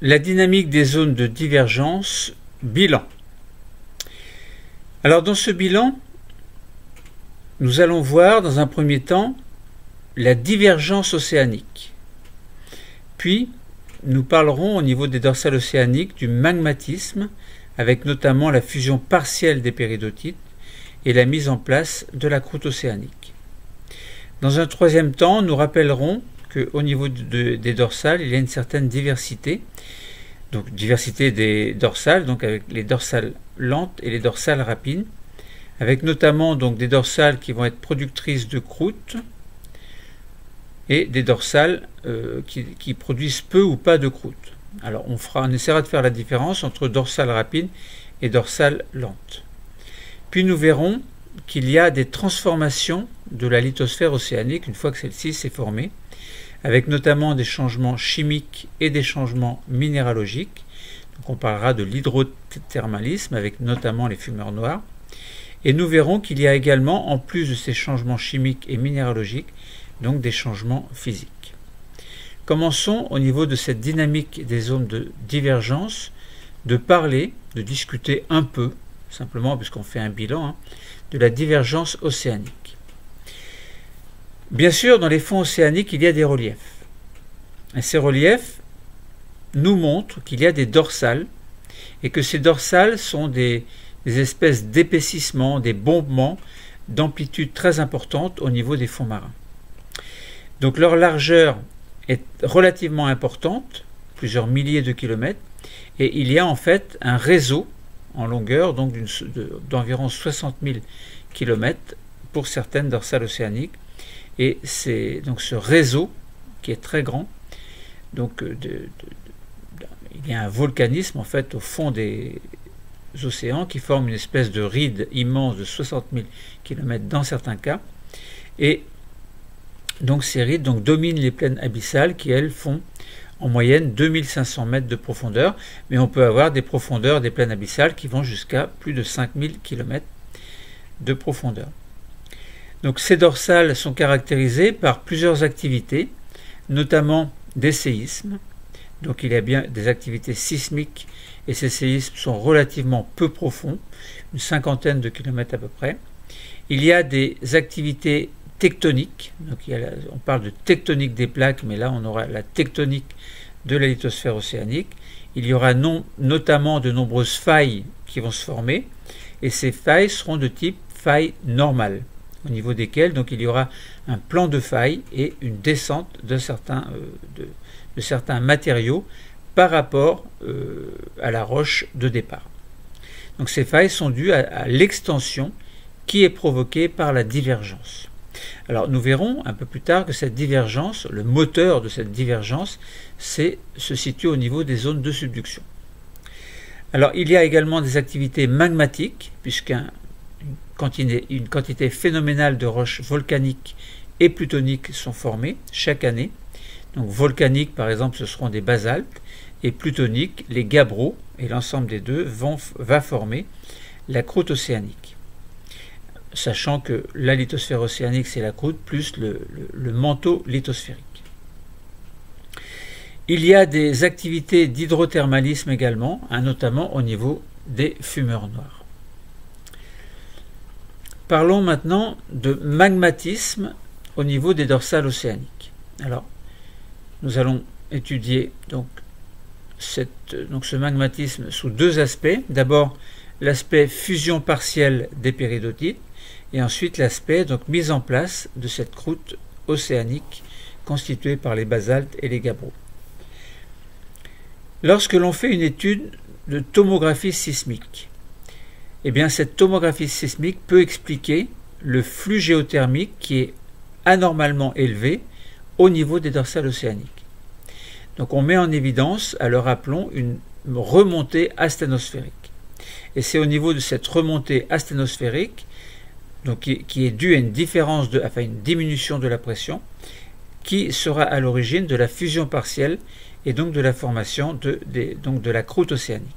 la dynamique des zones de divergence, bilan. Alors dans ce bilan, nous allons voir dans un premier temps la divergence océanique. Puis, nous parlerons au niveau des dorsales océaniques du magmatisme, avec notamment la fusion partielle des péridotites et la mise en place de la croûte océanique. Dans un troisième temps, nous rappellerons qu'au niveau des dorsales, il y a une certaine diversité. Donc diversité des dorsales, donc avec les dorsales lentes et les dorsales rapides, avec notamment donc des dorsales qui vont être productrices de croûte et des dorsales qui produisent peu ou pas de croûte. Alors on essaiera de faire la différence entre dorsales rapides et dorsales lentes. Puis nous verrons qu'il y a des transformations de la lithosphère océanique une fois que celle-ci s'est formée, avec notamment des changements chimiques et des changements minéralogiques. Donc on parlera de l'hydrothermalisme avec notamment les fumeurs noirs. Et nous verrons qu'il y a également, en plus de ces changements chimiques et minéralogiques, donc des changements physiques. Commençons au niveau de cette dynamique des zones de divergence, de parler, de discuter un peu, simplement puisqu'on fait un bilan, de la divergence océanique. Bien sûr, dans les fonds océaniques, il y a des reliefs. Et ces reliefs nous montrent qu'il y a des dorsales, et que ces dorsales sont des espèces d'épaississements, des bombements d'amplitude très importante au niveau des fonds marins. Donc leur largeur est relativement importante, plusieurs milliers de kilomètres, et il y a en fait un réseau en longueur d'environ 60 000 kilomètres pour certaines dorsales océaniques, et c'est donc ce réseau qui est très grand. Donc il y a un volcanisme en fait au fond des océans qui forme une espèce de ride immense de 60 000 km dans certains cas, et donc ces rides dominent les plaines abyssales qui elles font en moyenne 2500 mètres de profondeur, mais on peut avoir des profondeurs des plaines abyssales qui vont jusqu'à plus de 5000 km de profondeur. Donc ces dorsales sont caractérisées par plusieurs activités, notamment des séismes. Donc il y a bien des activités sismiques et ces séismes sont relativement peu profonds, une cinquantaine de kilomètres à peu près. Il y a des activités tectoniques, donc on parle de tectonique des plaques, mais là on aura la tectonique de la lithosphère océanique. Il y aura notamment de nombreuses failles qui vont se former, et ces failles seront de type faille normale, au niveau desquelles donc il y aura un plan de faille et une descente de certains matériaux par rapport à la roche de départ. Donc ces failles sont dues à l'extension qui est provoquée par la divergence. Alors nous verrons un peu plus tard que cette divergence, le moteur de cette divergence, se situe au niveau des zones de subduction. Alors il y a également des activités magmatiques, puisqu'une quantité phénoménale de roches volcaniques et plutoniques sont formées chaque année. Donc volcaniques par exemple ce seront des basaltes, et plutoniques, les gabbros, et l'ensemble des deux va former la croûte océanique. Sachant que la lithosphère océanique c'est la croûte plus le manteau lithosphérique. Il y a des activités d'hydrothermalisme également, notamment au niveau des fumeurs noirs. Parlons maintenant de magmatisme au niveau des dorsales océaniques. Alors, nous allons étudier donc ce magmatisme sous deux aspects. D'abord, l'aspect fusion partielle des péridotites, et ensuite l'aspect mise en place de cette croûte océanique constituée par les basaltes et les gabbros. Lorsque l'on fait une étude de tomographie sismique, eh bien cette tomographie sismique peut expliquer le flux géothermique qui est anormalement élevé au niveau des dorsales océaniques. Donc on met en évidence, le rappelons, une remontée asténosphérique. Et c'est au niveau de cette remontée asténosphérique, donc qui est due à une diminution de la pression, qui sera à l'origine de la fusion partielle et donc de la formation de la croûte océanique.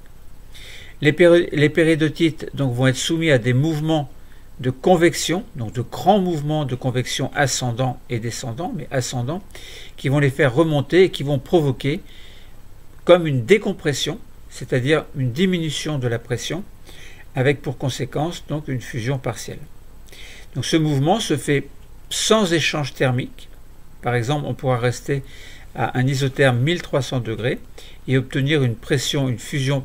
Les péridotites vont être soumis à des mouvements de convection, donc de grands mouvements de convection ascendants et descendants, mais ascendants, qui vont les faire remonter et qui vont provoquer, comme une décompression, c'est-à-dire une diminution de la pression, avec pour conséquence donc une fusion partielle. Donc ce mouvement se fait sans échange thermique. Par exemple, on pourra rester à un isotherme 1300 degrés et obtenir une fusion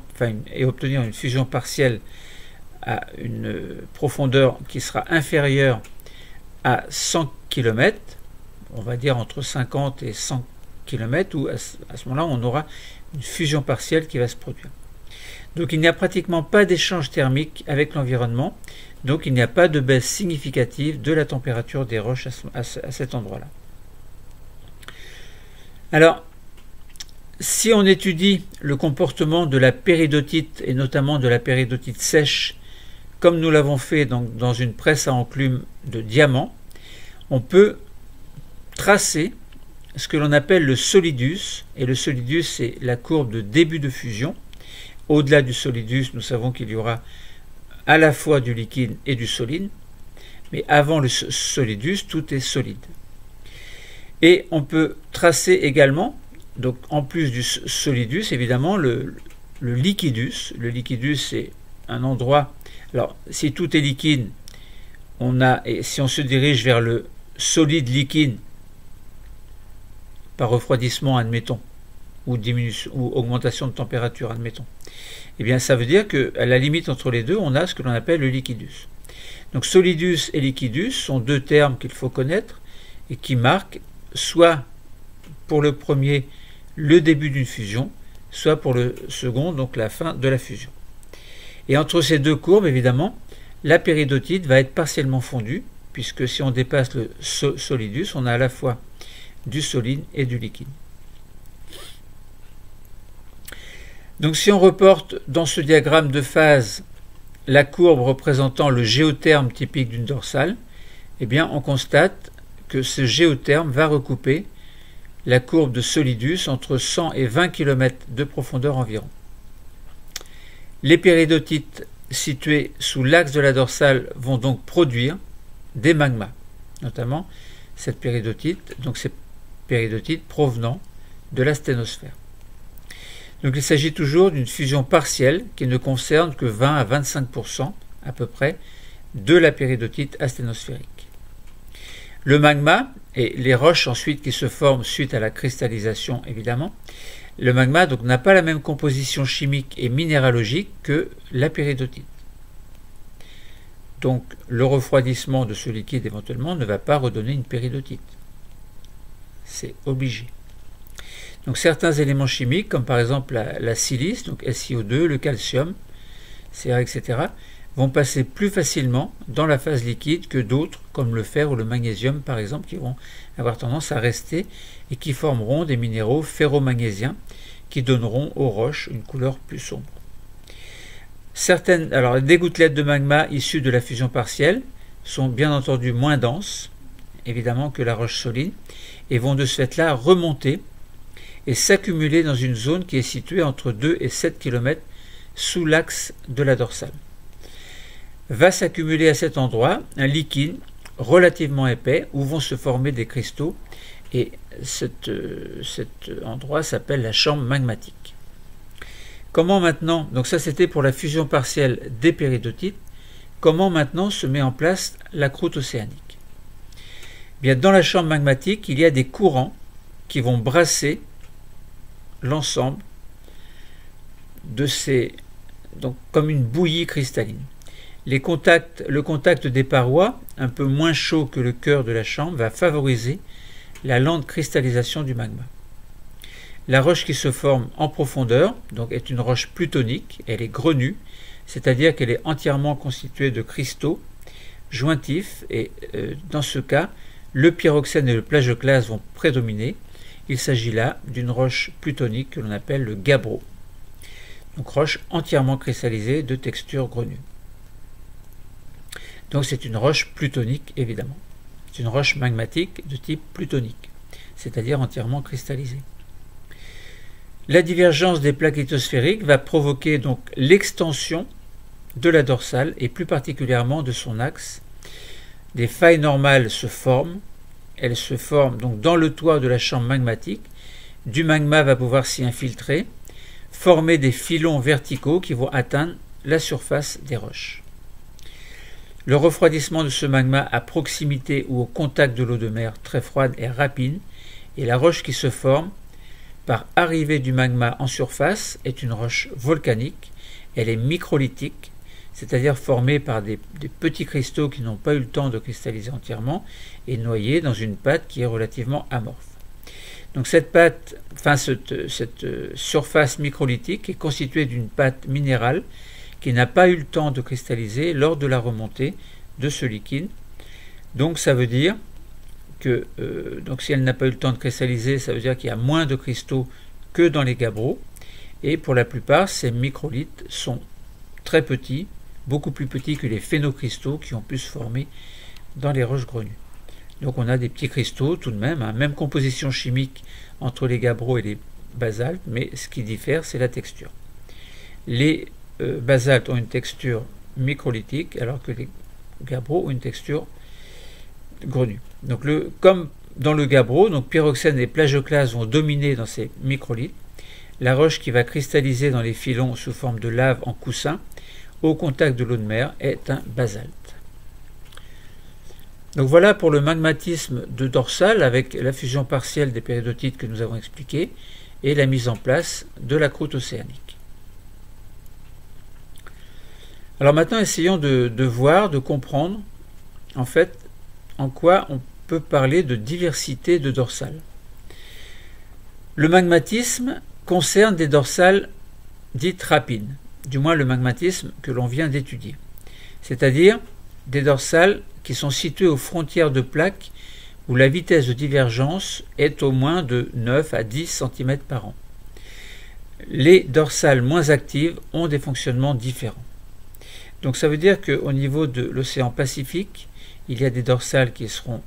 partielle à une profondeur qui sera inférieure à 100 km, on va dire entre 50 et 100 km, où à ce moment-là, on aura une fusion partielle qui va se produire. Donc il n'y a pratiquement pas d'échange thermique avec l'environnement, donc il n'y a pas de baisse significative de la température des roches à cet endroit-là. Alors, si on étudie le comportement de la péridotite, et notamment de la péridotite sèche, comme nous l'avons fait donc dans une presse à enclume de diamant, on peut tracer ce que l'on appelle le solidus, et le solidus c'est la courbe de début de fusion. Au-delà du solidus, nous savons qu'il y aura à la fois du liquide et du solide, mais avant le solidus, tout est solide. Et on peut tracer également, donc en plus du solidus, évidemment, le liquidus. Le liquidus, c'est un endroit. Alors, si tout est liquide, et si on se dirige vers le solide liquide, par refroidissement, admettons, ou diminution ou augmentation de température, admettons, eh bien ça veut dire qu'à la limite entre les deux, on a ce que l'on appelle le liquidus. Donc solidus et liquidus sont deux termes qu'il faut connaître et qui marquent soit pour le premier le début d'une fusion, soit pour le second donc la fin de la fusion. Et entre ces deux courbes, évidemment, la péridotite va être partiellement fondue, puisque si on dépasse le solidus, on a à la fois du solide et du liquide. Donc si on reporte dans ce diagramme de phase la courbe représentant le géotherme typique d'une dorsale, eh bien on constate que ce géotherme va recouper la courbe de solidus entre 100 et 20 km de profondeur environ. Les péridotites situées sous l'axe de la dorsale vont donc produire des magmas, notamment cette péridotite, donc ces péridotites provenant de la sténosphère. Donc il s'agit toujours d'une fusion partielle qui ne concerne que 20 à 25% à peu près de la péridotite asténosphérique. Le magma et les roches ensuite qui se forment suite à la cristallisation évidemment, le magma donc n'a pas la même composition chimique et minéralogique que la péridotite. Donc le refroidissement de ce liquide éventuellement ne va pas redonner une péridotite. C'est obligé. Donc certains éléments chimiques, comme par exemple la silice, donc SiO2, le calcium, Cr, etc., vont passer plus facilement dans la phase liquide que d'autres, comme le fer ou le magnésium, par exemple, qui vont avoir tendance à rester et qui formeront des minéraux ferromagnésiens qui donneront aux roches une couleur plus sombre. Alors, des gouttelettes de magma issues de la fusion partielle sont bien entendu moins denses, évidemment, que la roche solide, et vont de ce fait-là remonter et s'accumuler dans une zone qui est située entre 2 et 7 km sous l'axe de la dorsale. Va s'accumuler à cet endroit un liquide relativement épais où vont se former des cristaux et cet endroit s'appelle la chambre magmatique. Comment maintenant, donc ça c'était pour la fusion partielle des péridotites, comment maintenant se met en place la croûte océanique? Bien, dans la chambre magmatique, il y a des courants qui vont brasser l'ensemble de ces, donc comme une bouillie cristalline. Le contact des parois, un peu moins chaud que le cœur de la chambre, va favoriser la lente cristallisation du magma. La roche qui se forme en profondeur donc, est une roche plutonique, elle est grenue, c'est-à-dire qu'elle est entièrement constituée de cristaux jointifs, et dans ce cas, le pyroxène et le plagioclase vont prédominer. Il s'agit là d'une roche plutonique que l'on appelle le gabbro. Donc roche entièrement cristallisée de texture grenue. Donc c'est une roche plutonique évidemment. C'est une roche magmatique de type plutonique, c'est-à-dire entièrement cristallisée. La divergence des plaques lithosphériques va provoquer donc l'extension de la dorsale et plus particulièrement de son axe. Des failles normales se forment. Elles se forment donc dans le toit de la chambre magmatique. Du magma va pouvoir s'y infiltrer former des filons verticaux qui vont atteindre la surface des roches. Le refroidissement de ce magma à proximité ou au contact de l'eau de mer très froide est rapide et la roche qui se forme par arrivée du magma en surface est une roche volcanique. Elle est microlithique, c'est-à-dire formée par des petits cristaux qui n'ont pas eu le temps de cristalliser entièrement et noyés dans une pâte qui est relativement amorphe. Donc cette surface microlithique est constituée d'une pâte minérale qui n'a pas eu le temps de cristalliser lors de la remontée de ce liquide. Donc ça veut dire que si elle n'a pas eu le temps de cristalliser, ça veut dire qu'il y a moins de cristaux que dans les gabbros. Et pour la plupart, ces microlithes sont très petits, beaucoup plus petits que les phénocristaux qui ont pu se former dans les roches grenues. Donc on a des petits cristaux tout de même, même composition chimique entre les gabbros et les basaltes, mais ce qui diffère, c'est la texture. Les basaltes ont une texture microlithique, alors que les gabbros ont une texture grenue. Donc comme dans le gabbro, donc pyroxène et plagioclase vont dominer dans ces microlithes. La roche qui va cristalliser dans les filons sous forme de lave en coussin au contact de l'eau de mer est un basalte. Donc voilà pour le magmatisme de dorsale avec la fusion partielle des péridotites que nous avons expliqué et la mise en place de la croûte océanique. Alors maintenant essayons de voir, de comprendre en fait en quoi on peut parler de diversité de dorsales. Le magmatisme concerne des dorsales dites rapides, du moins le magmatisme que l'on vient d'étudier, c'est-à-dire des dorsales qui sont situées aux frontières de plaques où la vitesse de divergence est au moins de 9 à 10 cm par an. Les dorsales moins actives ont des fonctionnements différents. Donc ça veut dire qu'au niveau de l'océan Pacifique, il y a des dorsales qui seront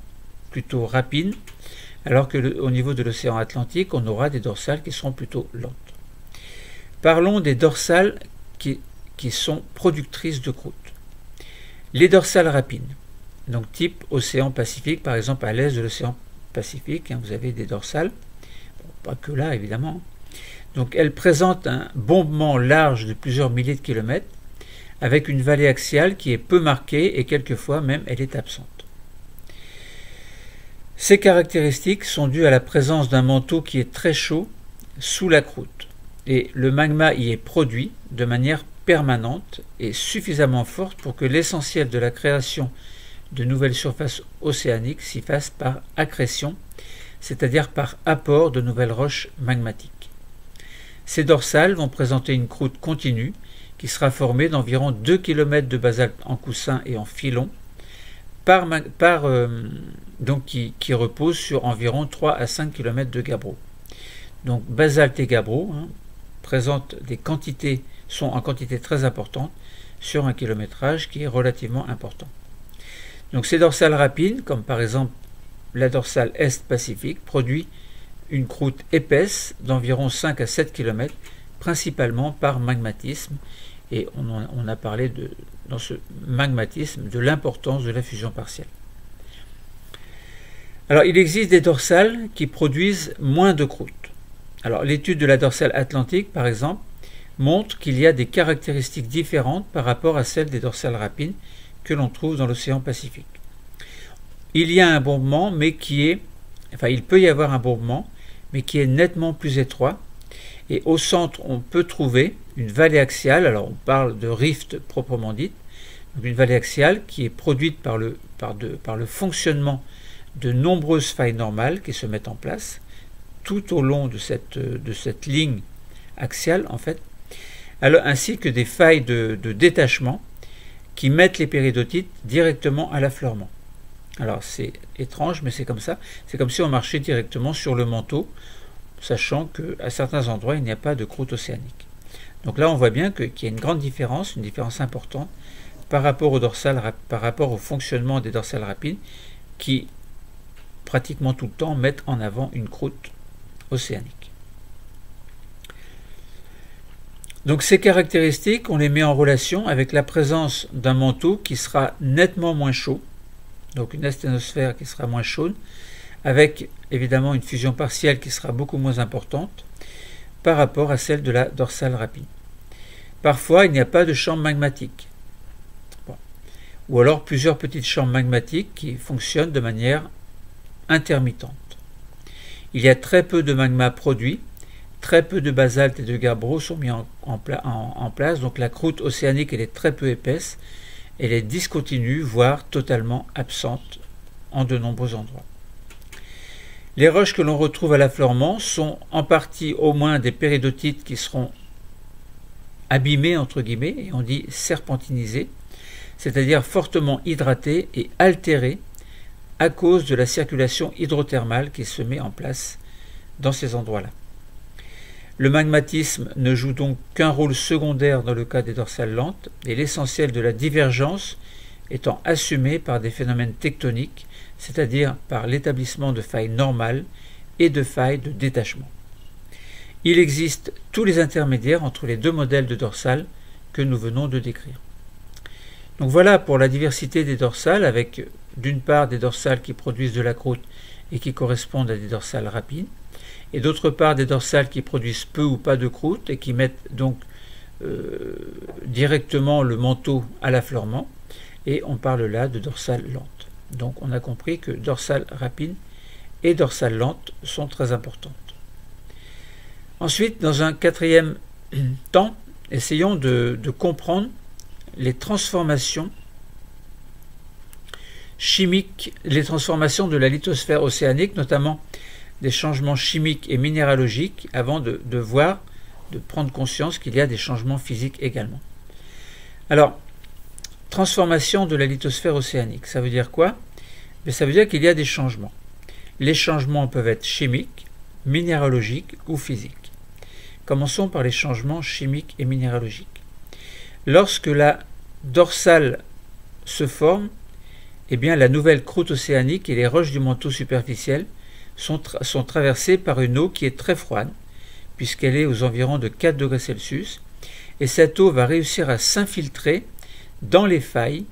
plutôt rapides, alors qu'au niveau de l'océan Atlantique, on aura des dorsales qui seront plutôt lentes. Parlons des dorsales qui sont productrices de croûte. Les dorsales rapides, donc type océan Pacifique, par exemple à l'est de l'océan Pacifique, vous avez des dorsales, pas que là évidemment. Donc elles présentent un bombement large de plusieurs milliers de kilomètres, avec une vallée axiale qui est peu marquée et quelquefois même elle est absente. Ces caractéristiques sont dues à la présence d'un manteau qui est très chaud sous la croûte et le magma y est produit de manière permanente et suffisamment forte pour que l'essentiel de la création de nouvelles surfaces océaniques s'y fasse par accrétion, c'est-à-dire par apport de nouvelles roches magmatiques. Ces dorsales vont présenter une croûte continue qui sera formée d'environ 2 km de basalte en coussin et en filon, qui repose sur environ 3 à 5 km de gabbro. Donc basalte et gabbro sont en quantité très importante sur un kilométrage qui est relativement important. Donc ces dorsales rapides, comme par exemple la dorsale Est-Pacifique, produit une croûte épaisse d'environ 5 à 7 km, principalement par magmatisme, et on a parlé dans ce magmatisme de l'importance de la fusion partielle. Alors il existe des dorsales qui produisent moins de croûte. Alors l'étude de la dorsale atlantique, par exemple, montre qu'il y a des caractéristiques différentes par rapport à celles des dorsales rapides que l'on trouve dans l'océan Pacifique. Il y a un bombement, il peut y avoir un bombement, mais qui est nettement plus étroit. Et au centre, on peut trouver une vallée axiale, alors on parle de rift proprement dite, donc une vallée axiale qui est produite par le fonctionnement de nombreuses failles normales qui se mettent en place tout au long de cette ligne axiale en fait, ainsi que des failles de détachement qui mettent les péridotites directement à l'affleurement. Alors c'est étrange, mais c'est comme ça. C'est comme si on marchait directement sur le manteau, sachant qu'à certains endroits, il n'y a pas de croûte océanique. Donc là, on voit bien qu'il y a une grande différence, une différence importante par rapport au fonctionnement des dorsales rapides qui, pratiquement tout le temps, mettent en avant une croûte océanique. Donc ces caractéristiques, on les met en relation avec la présence d'un manteau qui sera nettement moins chaud, donc une asténosphère qui sera moins chaude, avec évidemment une fusion partielle qui sera beaucoup moins importante, par rapport à celle de la dorsale rapine. Parfois, il n'y a pas de chambre magmatique. Bon. Ou alors plusieurs petites chambres magmatiques qui fonctionnent de manière intermittente. Il y a très peu de magma produit, très peu de basalte et de gabbro sont mis en place, donc la croûte océanique elle est très peu épaisse, elle est discontinue, voire totalement absente en de nombreux endroits. Les roches que l'on retrouve à l'affleurement sont en partie au moins des péridotites qui seront abîmées entre guillemets, et on dit serpentinisées, c'est-à-dire fortement hydratées et altérées à cause de la circulation hydrothermale qui se met en place dans ces endroits-là. Le magmatisme ne joue donc qu'un rôle secondaire dans le cas des dorsales lentes, et l'essentiel de la divergence étant assumé par des phénomènes tectoniques, c'est-à-dire par l'établissement de failles normales et de failles de détachement. Il existe tous les intermédiaires entre les deux modèles de dorsales que nous venons de décrire. Donc voilà pour la diversité des dorsales, avec d'une part des dorsales qui produisent de la croûte et qui correspondent à des dorsales rapides, et d'autre part des dorsales qui produisent peu ou pas de croûte et qui mettent donc directement le manteau à l'affleurement, et on parle là de dorsales lentes. Donc on a compris que dorsales rapides et dorsales lentes sont très importantes. Ensuite, dans un quatrième temps, essayons de comprendre les transformations chimiques, les transformations de la lithosphère océanique, notamment des changements chimiques et minéralogiques, avant de prendre conscience qu'il y a des changements physiques également. Alors, transformation de la lithosphère océanique, ça veut dire quoi? Ça veut dire qu'il y a des changements. Les changements peuvent être chimiques, minéralogiques ou physiques. Commençons par les changements chimiques et minéralogiques. Lorsque la dorsale se forme, eh bien, la nouvelle croûte océanique et les roches du manteau superficiel sont traversées par une eau qui est très froide, puisqu'elle est aux environs de 4 degrés Celsius, et cette eau va réussir à s'infiltrer dans les failles,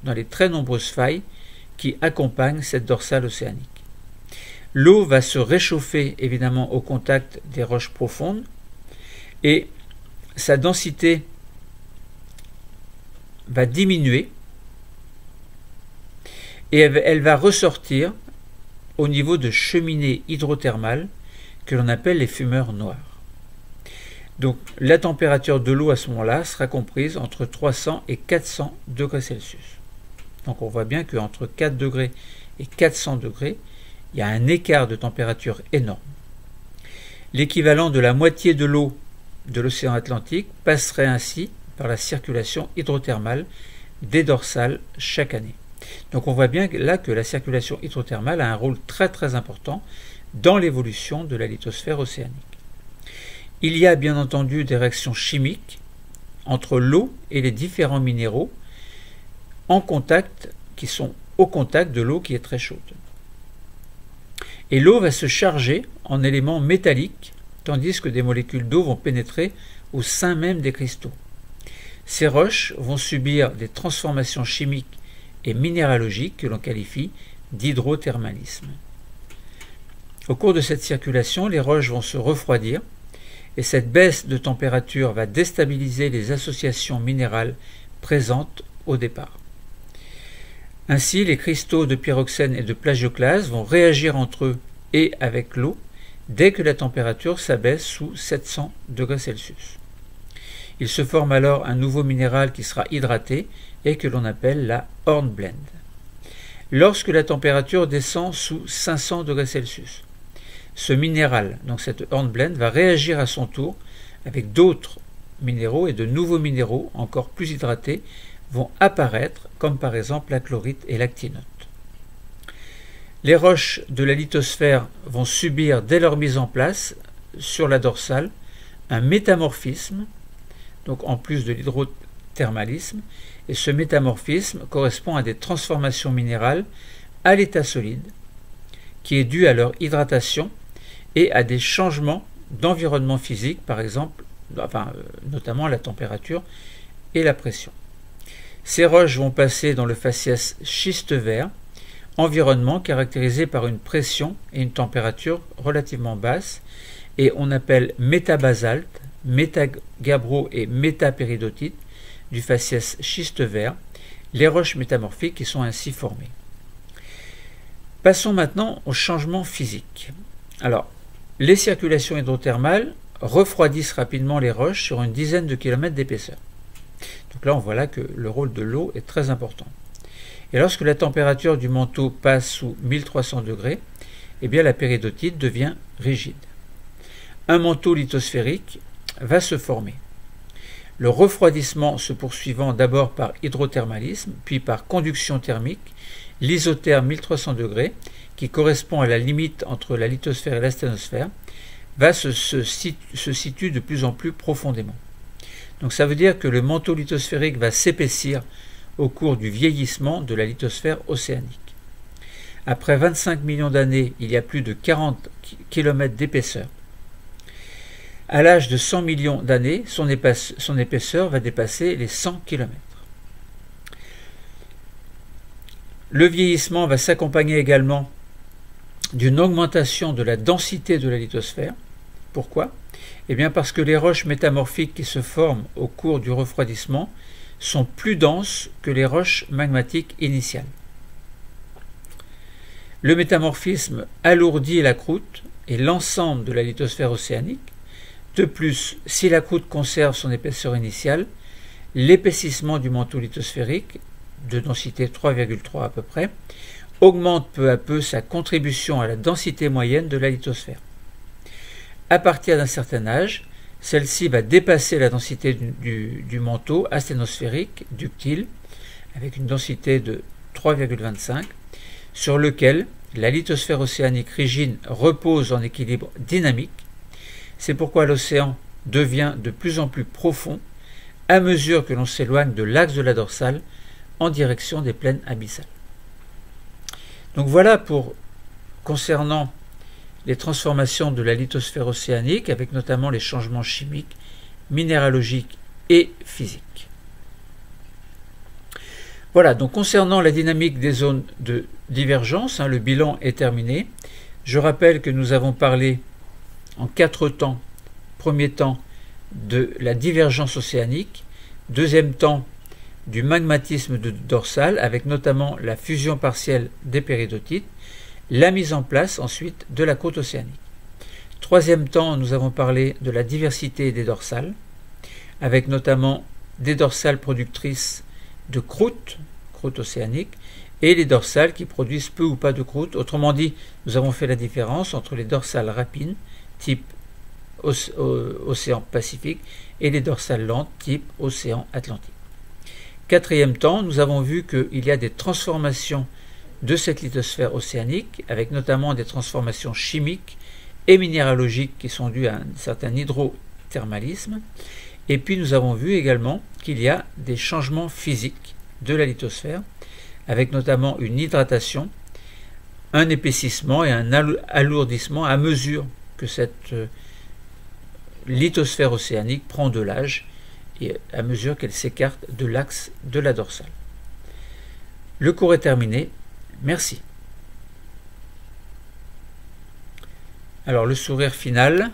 dans les très nombreuses failles qui accompagnent cette dorsale océanique. L'eau va se réchauffer évidemment au contact des roches profondes, et sa densité va diminuer, et elle va ressortir au niveau de cheminées hydrothermales que l'on appelle les fumeurs noirs. Donc la température de l'eau à ce moment-là sera comprise entre 300 et 400 degrés Celsius. Donc on voit bien qu'entre 4 degrés et 400 degrés, il y a un écart de température énorme. L'équivalent de la moitié de l'eau de l'océan Atlantique passerait ainsi par la circulation hydrothermale des dorsales chaque année. Donc on voit bien là que la circulation hydrothermale a un rôle très très important dans l'évolution de la lithosphère océanique. Il y a bien entendu des réactions chimiques entre l'eau et les différents minéraux en contact, qui sont au contact de l'eau qui est très chaude. Et l'eau va se charger en éléments métalliques, tandis que des molécules d'eau vont pénétrer au sein même des cristaux. Ces roches vont subir des transformations chimiques et minéralogiques que l'on qualifie d'hydrothermalisme. Au cours de cette circulation, les roches vont se refroidir, et cette baisse de température va déstabiliser les associations minérales présentes au départ. Ainsi, les cristaux de pyroxène et de plagioclase vont réagir entre eux et avec l'eau dès que la température s'abaisse sous 700 degrés Celsius. Il se forme alors un nouveau minéral qui sera hydraté et que l'on appelle la hornblende. Lorsque la température descend sous 500 degrés Celsius, ce minéral, donc cette hornblende, va réagir à son tour avec d'autres minéraux, et de nouveaux minéraux encore plus hydratés vont apparaître, comme par exemple la chlorite et l'actinote. Les roches de la lithosphère vont subir dès leur mise en place sur la dorsale un métamorphisme, donc en plus de l'hydrothermalisme, et ce métamorphisme correspond à des transformations minérales à l'état solide, qui est dû à leur hydratation et à des changements d'environnement physique, par exemple, notamment la température et la pression. Ces roches vont passer dans le faciès schiste vert, environnement caractérisé par une pression et une température relativement basse, et on appelle métabasalte, métagabbro et métapéridotite du faciès schiste vert, les roches métamorphiques qui sont ainsi formées. Passons maintenant aux changements physiques. Alors, les circulations hydrothermales refroidissent rapidement les roches sur une dizaine de kilomètres d'épaisseur. Donc là, on voit là que le rôle de l'eau est très important. Et lorsque la température du manteau passe sous 1300 degrés, eh bien la péridotite devient rigide. Un manteau lithosphérique va se former. Le refroidissement se poursuivant d'abord par hydrothermalisme, puis par conduction thermique, l'isotherme 1300 degrés, qui correspond à la limite entre la lithosphère et la sténosphère, se situe de plus en plus profondément. Donc ça veut dire que le manteau lithosphérique va s'épaissir au cours du vieillissement de la lithosphère océanique. Après 25 millions d'années, il y a plus de 40 km d'épaisseur. À l'âge de 100 millions d'années, son épaisseur va dépasser les 100 km. Le vieillissement va s'accompagner également d'une augmentation de la densité de la lithosphère. Pourquoi? Eh bien parce que les roches métamorphiques qui se forment au cours du refroidissement sont plus denses que les roches magmatiques initiales. Le métamorphisme alourdit la croûte et l'ensemble de la lithosphère océanique. De plus, si la croûte conserve son épaisseur initiale, l'épaississement du manteau lithosphérique, de densité 3,3 à peu près, augmente peu à peu sa contribution à la densité moyenne de la lithosphère. À partir d'un certain âge, celle-ci va dépasser la densité du manteau asténosphérique ductile, avec une densité de 3,25, sur lequel la lithosphère océanique rigide repose en équilibre dynamique. C'est pourquoi l'océan devient de plus en plus profond à mesure que l'on s'éloigne de l'axe de la dorsale en direction des plaines abyssales. Donc voilà concernant les transformations de la lithosphère océanique, avec notamment les changements chimiques, minéralogiques et physiques. Voilà, donc concernant la dynamique des zones de divergence, le bilan est terminé. Je rappelle que nous avons parlé en 4 temps. Premier temps de la divergence océanique, deuxième temps du magmatisme dorsal, avec notamment la fusion partielle des péridotites, la mise en place ensuite de la côte océanique. Troisième temps, nous avons parlé de la diversité des dorsales, avec notamment des dorsales productrices de croûte océanique, et les dorsales qui produisent peu ou pas de croûte. Autrement dit, nous avons fait la différence entre les dorsales rapides, type océan Pacifique, et les dorsales lentes, type océan Atlantique. Quatrième temps, nous avons vu qu'il y a des transformations de cette lithosphère océanique, avec notamment des transformations chimiques et minéralogiques qui sont dues à un certain hydrothermalisme. Et puis nous avons vu également qu'il y a des changements physiques de la lithosphère, avec notamment une hydratation, un épaississement et un alourdissement à mesure que cette lithosphère océanique prend de l'âge et à mesure qu'elle s'écarte de l'axe de la dorsale. Le cours est terminé. Merci. Alors le sourire final.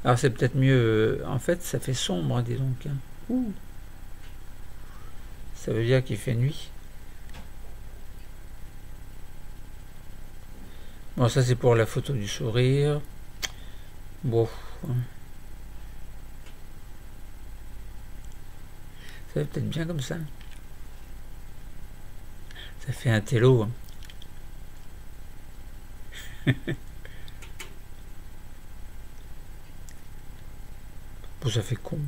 Alors c'est peut-être mieux. En fait, ça fait sombre, dis donc. Ouh. Ça veut dire qu'il fait nuit. Bon, ça c'est pour la photo du sourire. Bon. Ça va peut-être bien comme ça. Ça fait un télo. Bon, ça fait con.